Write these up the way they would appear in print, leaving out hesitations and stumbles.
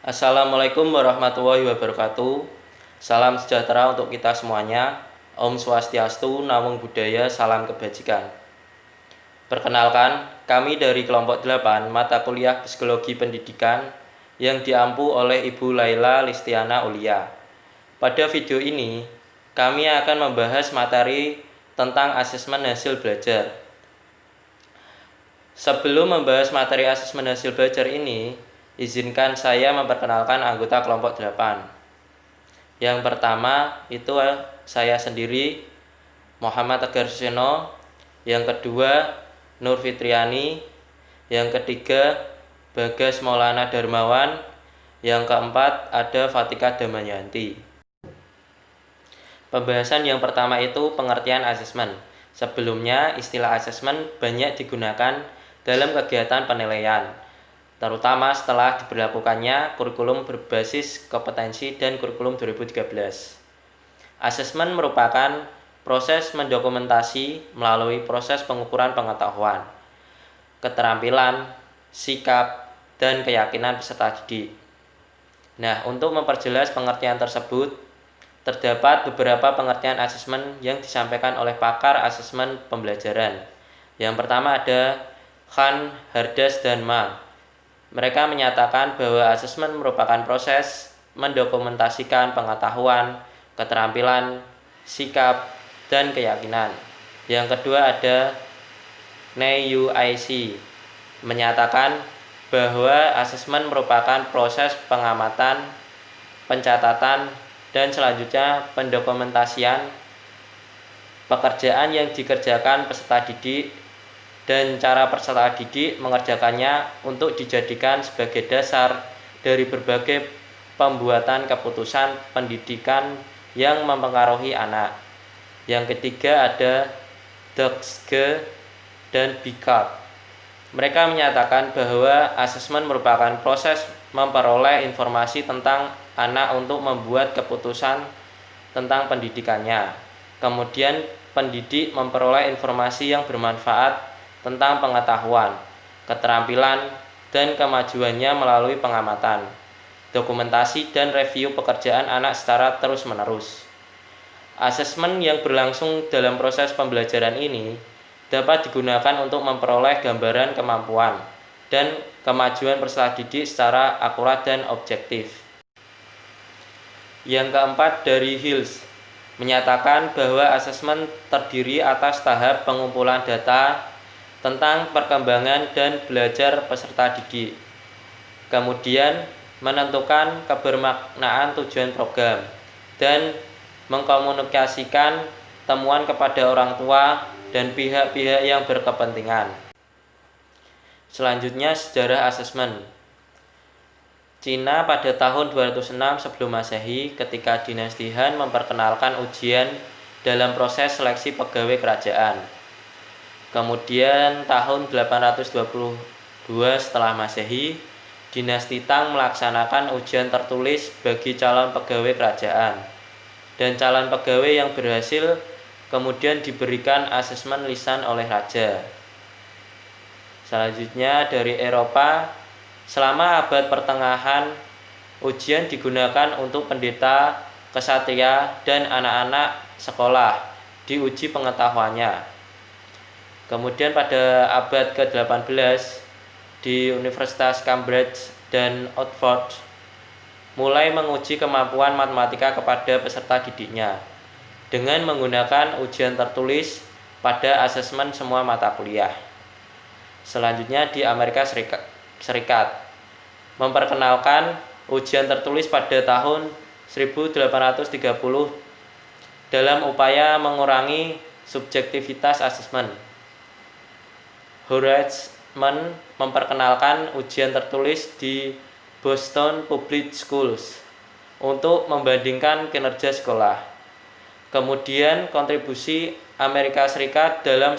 Assalamualaikum warahmatullahi wabarakatuh. Salam sejahtera untuk kita semuanya. Om Swastiastu, Namo Buddhaya, salam kebajikan. Perkenalkan, kami dari kelompok 8 mata kuliah Psikologi Pendidikan yang diampu oleh Ibu Laila Listiana Ulia. Pada video ini, kami akan membahas materi tentang asesmen hasil belajar. Sebelum membahas materi asesmen hasil belajar ini, izinkan saya memperkenalkan anggota kelompok 8. Yang pertama itu saya sendiri, Muhammad Tegar Suseno. Yang kedua, Nur Fitriani. Yang ketiga, Bagas Maulana Darmawan. Yang keempat, ada Fatika Damayanti. Pembahasan yang pertama itu pengertian asesmen. Sebelumnya, istilah asesmen banyak digunakan dalam kegiatan penilaian, terutama setelah diberlakukannya kurikulum berbasis kompetensi dan kurikulum 2013. Asesmen merupakan proses mendokumentasi melalui proses pengukuran pengetahuan, keterampilan, sikap, dan keyakinan peserta didik. Nah, untuk memperjelas pengertian tersebut, terdapat beberapa pengertian asesmen yang disampaikan oleh pakar asesmen pembelajaran. Yang pertama ada Khan, Hardas, dan Ma. Mereka menyatakan bahwa asesmen merupakan proses mendokumentasikan pengetahuan, keterampilan, sikap, dan keyakinan. Yang kedua ada Nei IC, menyatakan bahwa asesmen merupakan proses pengamatan, pencatatan, dan selanjutnya pendokumentasian pekerjaan yang dikerjakan peserta didik dan cara peserta didik mengerjakannya untuk dijadikan sebagai dasar dari berbagai pembuatan keputusan pendidikan yang mempengaruhi anak. Yang ketiga ada Dogsge dan Bicard. Mereka menyatakan bahwa asesmen merupakan proses memperoleh informasi tentang anak untuk membuat keputusan tentang pendidikannya. Kemudian pendidik memperoleh informasi yang bermanfaat tentang pengetahuan, keterampilan, dan kemajuannya melalui pengamatan, dokumentasi, dan review pekerjaan anak secara terus-menerus. Asesmen yang berlangsung dalam proses pembelajaran ini dapat digunakan untuk memperoleh gambaran kemampuan dan kemajuan peserta didik secara akurat dan objektif. Yang keempat dari Hills, menyatakan bahwa asesmen terdiri atas tahap pengumpulan data tentang perkembangan dan belajar peserta didik, kemudian menentukan kebermaknaan tujuan program, dan mengkomunikasikan temuan kepada orang tua dan pihak-pihak yang berkepentingan. Selanjutnya, sejarah asesmen. Cina pada tahun 206 sebelum Masehi ketika dinasti Han memperkenalkan ujian dalam proses seleksi pegawai kerajaan. Kemudian tahun 822 setelah Masehi, dinasti Tang melaksanakan ujian tertulis bagi calon pegawai kerajaan. Dan calon pegawai yang berhasil kemudian diberikan asesmen lisan oleh raja. Selanjutnya dari Eropa, selama abad pertengahan, ujian digunakan untuk pendeta, kesatria, dan anak-anak sekolah diuji pengetahuannya. Kemudian pada abad ke-18 di Universitas Cambridge dan Oxford mulai menguji kemampuan matematika kepada peserta didiknya dengan menggunakan ujian tertulis pada asesmen semua mata kuliah. Selanjutnya di Amerika Serikat memperkenalkan ujian tertulis pada tahun 1830 dalam upaya mengurangi subjektivitas asesmen. Horace Mann memperkenalkan ujian tertulis di Boston Public Schools untuk membandingkan kinerja sekolah. Kemudian kontribusi Amerika Serikat dalam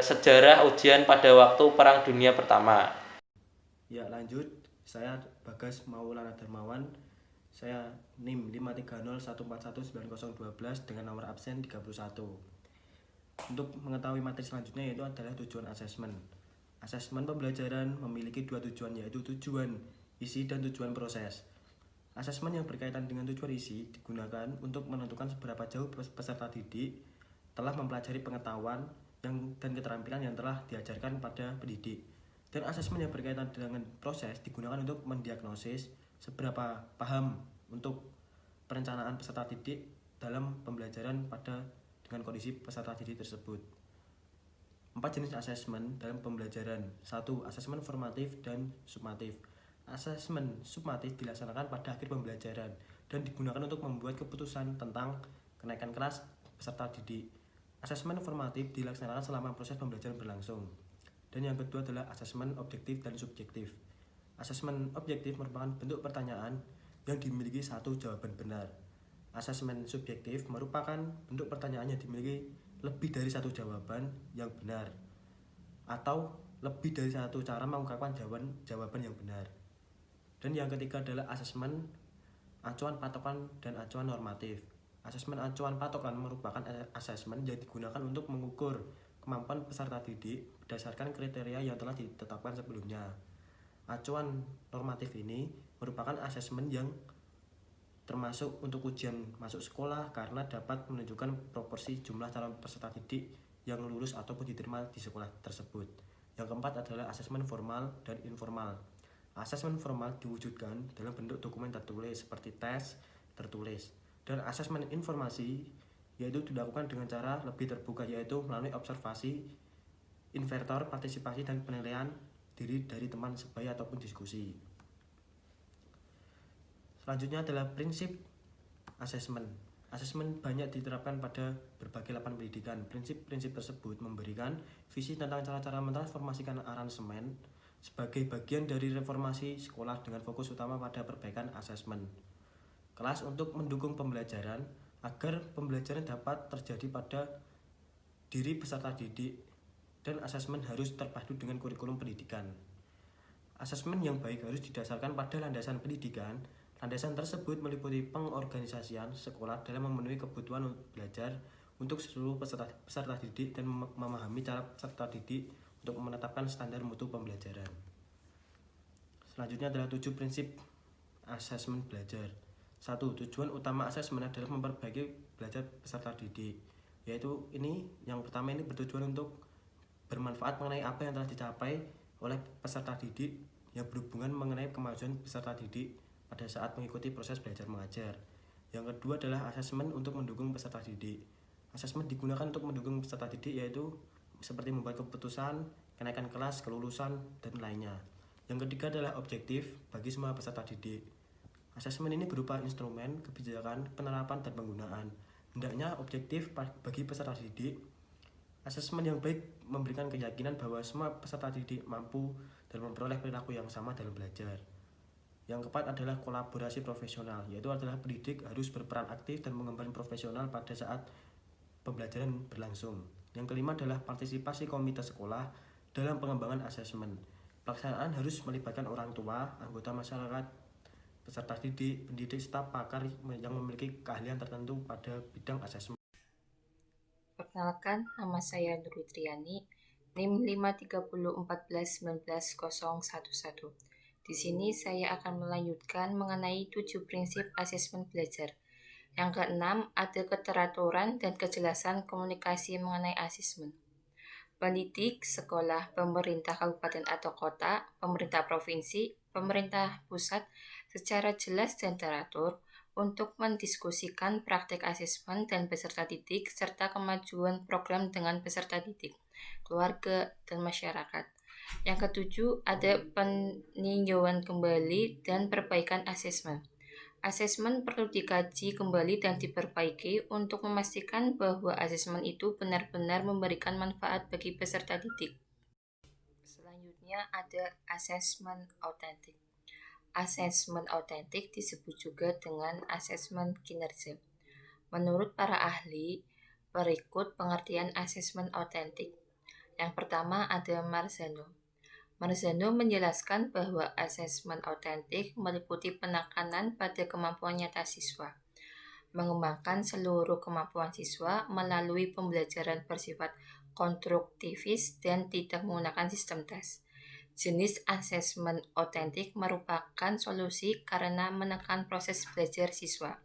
sejarah ujian pada waktu Perang Dunia Pertama. Ya, lanjut. Saya Bagas Maulana Darmawan. Saya NIM 530141912 dengan nomor absen 31. Untuk mengetahui materi selanjutnya yaitu adalah tujuan asesmen. Asesmen pembelajaran memiliki dua tujuan, yaitu tujuan isi, dan tujuan proses. Asesmen yang berkaitan dengan tujuan isi digunakan untuk menentukan seberapa jauh peserta didik telah mempelajari pengetahuan dan keterampilan yang telah diajarkan pada pendidik. Dan asesmen yang berkaitan dengan proses digunakan untuk mendiagnosis seberapa paham untuk perencanaan peserta didik dalam pembelajaran dengan kondisi peserta didik tersebut. 4 jenis asesmen dalam pembelajaran. 1. Asesmen formatif dan sumatif. Asesmen sumatif dilaksanakan pada akhir pembelajaran dan digunakan untuk membuat keputusan tentang kenaikan kelas peserta didik. Asesmen formatif dilaksanakan selama proses pembelajaran berlangsung. Dan yang kedua adalah asesmen objektif dan subjektif. Asesmen objektif merupakan bentuk pertanyaan yang dimiliki satu jawaban benar. Asesmen subjektif merupakan bentuk pertanyaan yang dimiliki lebih dari satu jawaban yang benar atau lebih dari satu cara mengungkapkan jawaban yang benar. Dan yang ketiga adalah asesmen acuan patokan dan acuan normatif. Asesmen acuan patokan merupakan asesmen yang digunakan untuk mengukur kemampuan peserta didik berdasarkan kriteria yang telah ditetapkan sebelumnya. Acuan normatif ini merupakan asesmen yang termasuk untuk ujian masuk sekolah karena dapat menunjukkan proporsi jumlah calon peserta didik yang lulus ataupun diterima di sekolah tersebut. Yang keempat adalah asesmen formal dan informal. Asesmen formal diwujudkan dalam bentuk dokumen tertulis seperti tes tertulis. Dan asesmen informasi yaitu dilakukan dengan cara lebih terbuka, yaitu melalui observasi, invertor, partisipasi, dan penilaian diri dari teman sebaya ataupun diskusi. Selanjutnya adalah prinsip asesmen. Asesmen banyak diterapkan pada berbagai lapangan pendidikan. Prinsip-prinsip tersebut memberikan visi tentang cara-cara mentransformasikan aransemen sebagai bagian dari reformasi sekolah dengan fokus utama pada perbaikan asesmen kelas untuk mendukung pembelajaran agar pembelajaran dapat terjadi pada diri peserta didik, dan asesmen harus terpadu dengan kurikulum pendidikan. Asesmen yang baik harus didasarkan pada landasan pendidikan. Landasan tersebut meliputi pengorganisasian sekolah dalam memenuhi kebutuhan belajar untuk seluruh peserta didik dan memahami cara peserta didik untuk menetapkan standar mutu pembelajaran. Selanjutnya adalah 7 prinsip asesmen belajar. 1. Tujuan utama asesmen adalah memperbaiki belajar peserta didik, yaitu yang pertama ini bertujuan untuk bermanfaat mengenai apa yang telah dicapai oleh peserta didik yang berhubungan mengenai kemajuan peserta didik pada saat mengikuti proses belajar mengajar. Yang kedua adalah asesmen untuk mendukung peserta didik. Asesmen digunakan untuk mendukung peserta didik yaitu seperti membuat keputusan, kenaikan kelas, kelulusan, dan lainnya. Yang ketiga adalah objektif bagi semua peserta didik. Asesmen ini berupa instrumen, kebijakan, penerapan, dan penggunaan. Hendaknya objektif bagi peserta didik. Asesmen yang baik memberikan keyakinan bahwa semua peserta didik mampu dan memperoleh perilaku yang sama dalam belajar. Yang keempat adalah kolaborasi profesional, yaitu adalah pendidik harus berperan aktif dan mengembangkan profesional pada saat pembelajaran berlangsung. Yang kelima adalah partisipasi komite sekolah dalam pengembangan asesmen. Pelaksanaan harus melibatkan orang tua, anggota masyarakat, peserta didik, pendidik, staf, pakar yang memiliki keahlian tertentu pada bidang asesmen. Perkenalkan, nama saya Nurul Triani, NIM 53014190011. Di sini saya akan melanjutkan mengenai 7 prinsip asesmen belajar. Yang keenam, ada keteraturan dan kejelasan komunikasi mengenai asesmen. Pendidik, sekolah, pemerintah kabupaten atau kota, pemerintah provinsi, pemerintah pusat secara jelas dan teratur untuk mendiskusikan praktek asesmen dan peserta didik serta kemajuan program dengan peserta didik, keluarga, dan masyarakat. Yang ketujuh, ada peninjauan kembali dan perbaikan asesmen. Asesmen perlu dikaji kembali dan diperbaiki untuk memastikan bahwa asesmen itu benar-benar memberikan manfaat bagi peserta didik. Selanjutnya ada asesmen autentik. Asesmen autentik disebut juga dengan asesmen kinerja. Menurut para ahli, berikut pengertian asesmen autentik. Yang pertama ada Marzano. Marzano menjelaskan bahwa asesmen autentik meliputi penekanan pada kemampuan nyata siswa, mengembangkan seluruh kemampuan siswa melalui pembelajaran bersifat konstruktivis dan tidak menggunakan sistem tes. Jenis asesmen otentik merupakan solusi karena menekan proses belajar siswa.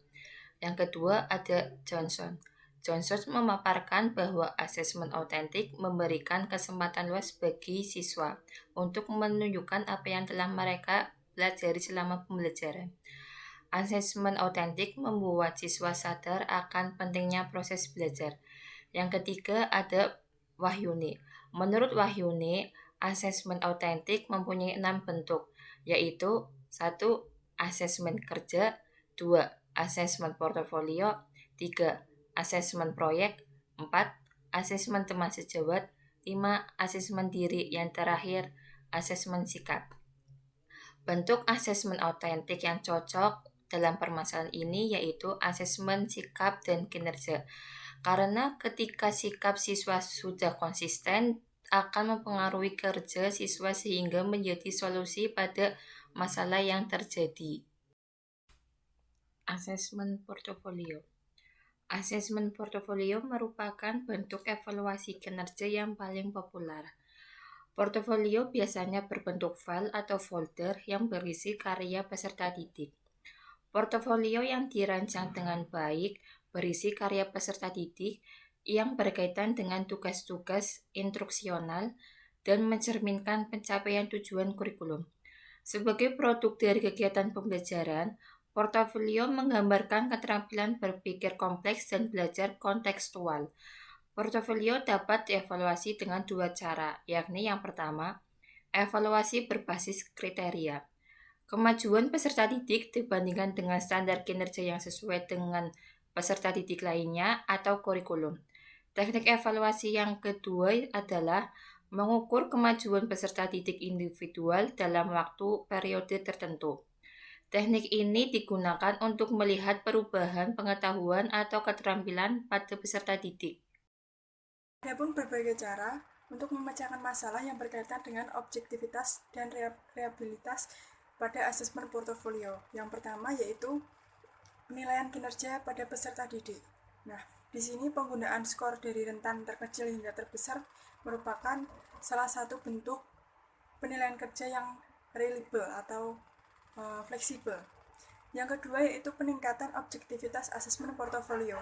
Yang kedua ada Johnson. Johnson memaparkan bahwa asesmen otentik memberikan kesempatan luas bagi siswa untuk menunjukkan apa yang telah mereka pelajari selama pembelajaran. Asesmen otentik membuat siswa sadar akan pentingnya proses belajar. Yang ketiga ada Wahyuni. Menurut Wahyuni, asesmen otentik mempunyai 6 bentuk, yaitu 1. Asesmen kerja, 2. Asesmen portofolio, 3. Asesmen proyek, 4. Asesmen teman sejawat, 5. Asesmen diri, yang terakhir asesmen sikap. Bentuk asesmen otentik yang cocok dalam permasalahan ini yaitu asesmen sikap dan kinerja. Karena ketika sikap siswa sudah konsisten akan mempengaruhi kerja siswa sehingga menjadi solusi pada masalah yang terjadi. Asesmen portofolio. Asesmen portofolio merupakan bentuk evaluasi kinerja yang paling populer. Portofolio biasanya berbentuk file atau folder yang berisi karya peserta didik. Portofolio yang dirancang dengan baik berisi karya peserta didik yang berkaitan dengan tugas-tugas instruksional dan mencerminkan pencapaian tujuan kurikulum. Sebagai produk dari kegiatan pembelajaran, portofolio menggambarkan keterampilan berpikir kompleks dan belajar kontekstual. Portofolio dapat dievaluasi dengan 2 cara, yakni yang pertama, evaluasi berbasis kriteria. Kemajuan peserta didik dibandingkan dengan standar kinerja yang sesuai dengan peserta didik lainnya atau kurikulum. Teknik evaluasi yang kedua adalah mengukur kemajuan peserta didik individual dalam waktu periode tertentu. Teknik ini digunakan untuk melihat perubahan pengetahuan atau keterampilan pada peserta didik. Ada pun berbagai cara untuk memecahkan masalah yang berkaitan dengan objektivitas dan reliabilitas pada asesmen portofolio. Yang pertama yaitu penilaian kinerja pada peserta didik. Nah, di sini penggunaan skor dari rentan terkecil hingga terbesar merupakan salah satu bentuk penilaian kerja yang reliable atau fleksibel. Yang kedua yaitu peningkatan objektivitas asesmen portofolio.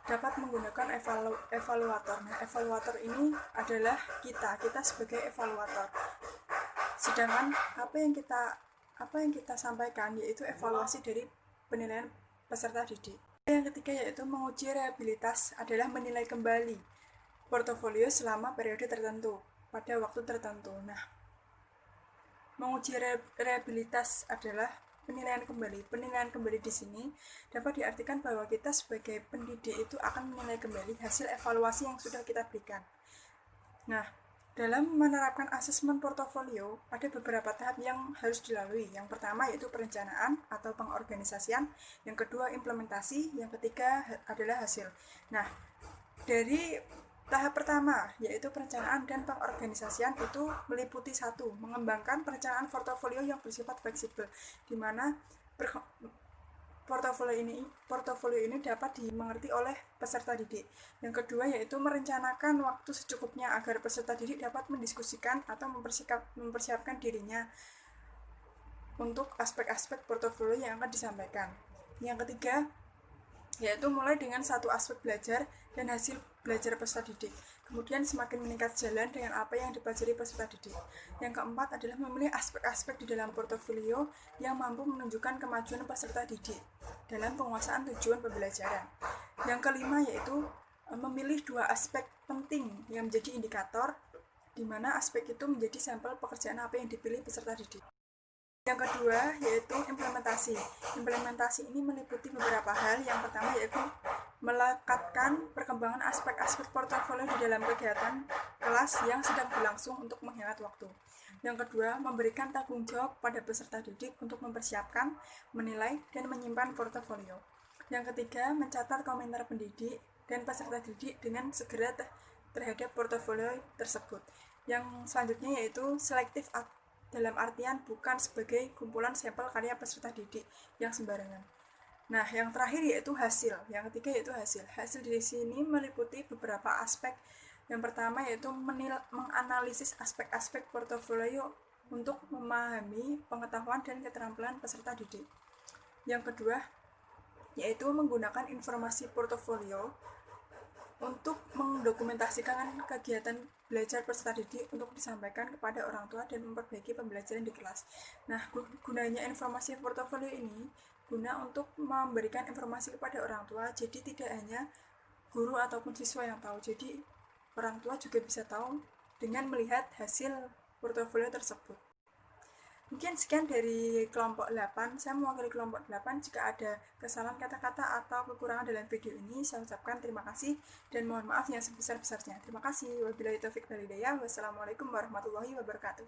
Dapat menggunakan evaluator. Nah, evaluator ini adalah kita sebagai evaluator. Sedangkan apa yang kita sampaikan yaitu evaluasi dari penilaian peserta didik. Yang ketiga yaitu menguji reliabilitas adalah menilai kembali portofolio selama periode tertentu pada waktu tertentu. Nah, menguji reliabilitas adalah penilaian kembali. Penilaian kembali di sini dapat diartikan bahwa kita sebagai pendidik itu akan menilai kembali hasil evaluasi yang sudah kita berikan. Nah, dalam menerapkan asesmen portofolio, ada beberapa tahap yang harus dilalui. Yang pertama yaitu perencanaan atau pengorganisasian, yang kedua implementasi, yang ketiga adalah hasil. Nah, dari tahap pertama, yaitu perencanaan dan pengorganisasian itu meliputi 1. Mengembangkan perencanaan portofolio yang bersifat fleksibel, di mana portofolio ini dapat dimengerti oleh peserta didik. Yang kedua yaitu merencanakan waktu secukupnya agar peserta didik dapat mendiskusikan atau mempersiapkan dirinya untuk aspek-aspek portofolio yang akan disampaikan. Yang ketiga yaitu mulai dengan 1 aspek belajar dan hasil belajar peserta didik. Kemudian semakin meningkat jalan dengan apa yang dipelajari peserta didik. Yang keempat adalah memilih aspek-aspek di dalam portofolio yang mampu menunjukkan kemajuan peserta didik dalam penguasaan tujuan pembelajaran. Yang kelima yaitu memilih 2 aspek penting yang menjadi indikator di mana aspek itu menjadi sampel pekerjaan apa yang dipilih peserta didik. Yang kedua yaitu implementasi. Implementasi ini meliputi beberapa hal. Yang pertama yaitu melekatkan perkembangan aspek-aspek portofolio di dalam kegiatan kelas yang sedang berlangsung untuk menghemat waktu. Yang kedua, memberikan tanggung jawab pada peserta didik untuk mempersiapkan, menilai, dan menyimpan portofolio. Yang ketiga, mencatat komentar pendidik dan peserta didik dengan segera terhadap portofolio tersebut. Yang selanjutnya yaitu selektif dalam artian bukan sebagai kumpulan sampel karya peserta didik yang sembarangan. Nah, yang terakhir yaitu hasil. Yang ketiga yaitu hasil. Hasil di sini meliputi beberapa aspek Yang pertama yaitu menganalisis aspek-aspek portofolio untuk memahami pengetahuan dan keterampilan peserta didik. Yang kedua yaitu menggunakan informasi portofolio untuk mendokumentasikan kegiatan belajar peserta didik untuk disampaikan kepada orang tua dan memperbaiki pembelajaran di kelas. Nah, gunanya informasi portofolio ini guna untuk memberikan informasi kepada orang tua, jadi tidak hanya guru ataupun siswa yang tahu, jadi orang tua juga bisa tahu dengan melihat hasil portofolio tersebut. Mungkin sekian dari kelompok 8. Saya mewakili kelompok 8. Jika ada kesalahan kata-kata atau kekurangan dalam video ini, saya ucapkan terima kasih dan mohon maaf yang sebesar-besarnya. Terima kasih. Wabillahi taufiq wal hidayah. Wassalamualaikum warahmatullahi wabarakatuh.